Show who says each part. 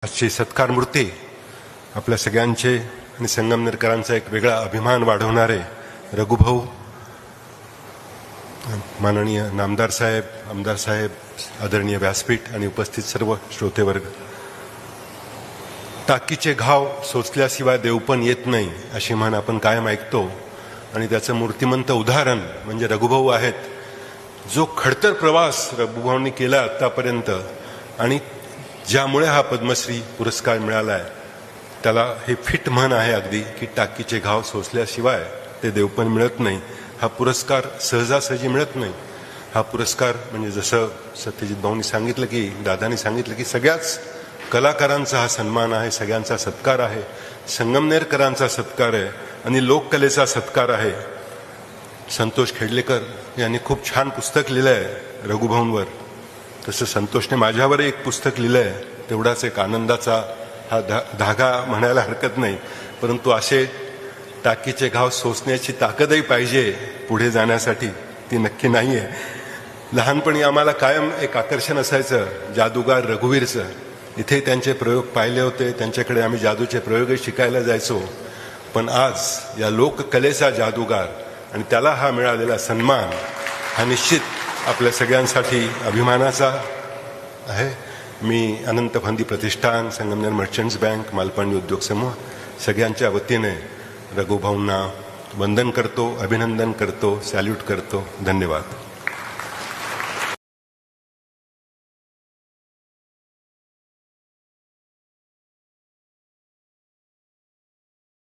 Speaker 1: आजची सत्कार मूर्ती आपल्या सगळ्यांचे आणि संगमनेरकरांचा एक वेगळा अभिमान वाढवणारे रघुभाऊ, माननीय नामदार साहेब, आमदार साहेब, आदरणीय व्यासपीठ आणि उपस्थित सर्व श्रोतेवर्ग. टाकीचे घाव सोचल्याशिवाय देवपण येत नाही अशी म्हण आपण कायम ऐकतो आणि त्याचं मूर्तिमंत उदाहरण म्हणजे रघुभाऊ आहेत. जो खडतर प्रवास रघुभाऊंनी केला आतापर्यंत आणि ज्यामुळे हा पद्मश्री पुरस्कार मिळाला आहे, त्याला हे फिट म्हण आहे अगदी की टाकीचे घाव सोसल्याशिवाय ते देवपण मिळत नाही. हा पुरस्कार सहजासहजी मिळत नाही. हा पुरस्कार म्हणजे जसं सत्यजित भाऊंनी सांगितलं की दादांनी सांगितलं की सगळ्याच कलाकारांचा हा सन्मान आहे, सगळ्यांचा सत्कार आहे, संगमनेरकरांचा सत्कार आहे आणि लोककलेचा सत्कार आहे. संतोष खेडलेकर यांनी खूप छान पुस्तक लिहिलं आहे रघुभाऊंवर. तसं संतोषने माझ्यावर एक पुस्तक लिहिलं आहे. तेवढाच एक आनंदाचा हा धागा म्हणायला हरकत नाही. परंतु असे टाकीचे घाव सोसण्याची ताकदही पाहिजे पुढे जाण्यासाठी, ती नक्की नाही आहे. लहानपणी आम्हाला कायम एक आकर्षण असायचं जादूगार रघुवीरचं. इथे त्यांचे प्रयोग पाहिले होते, त्यांच्याकडे आम्ही जादूचे प्रयोगही शिकायला जायचो. पण आज या लोककलेचा जादूगार आणि त्याला हा मिळालेला सन्मान हा निश्चित आपल्या सगळ्यांसाठी अभिमानाचा आहे. मी अनंत फंदी प्रतिष्ठान, संगमनेर मर्चंट्स बँक, मालपाणी उद्योग समूह सगळ्यांच्या वतीने रघुभाऊंना वंदन करतो, अभिनंदन करतो, सॅल्यूट करतो. धन्यवाद.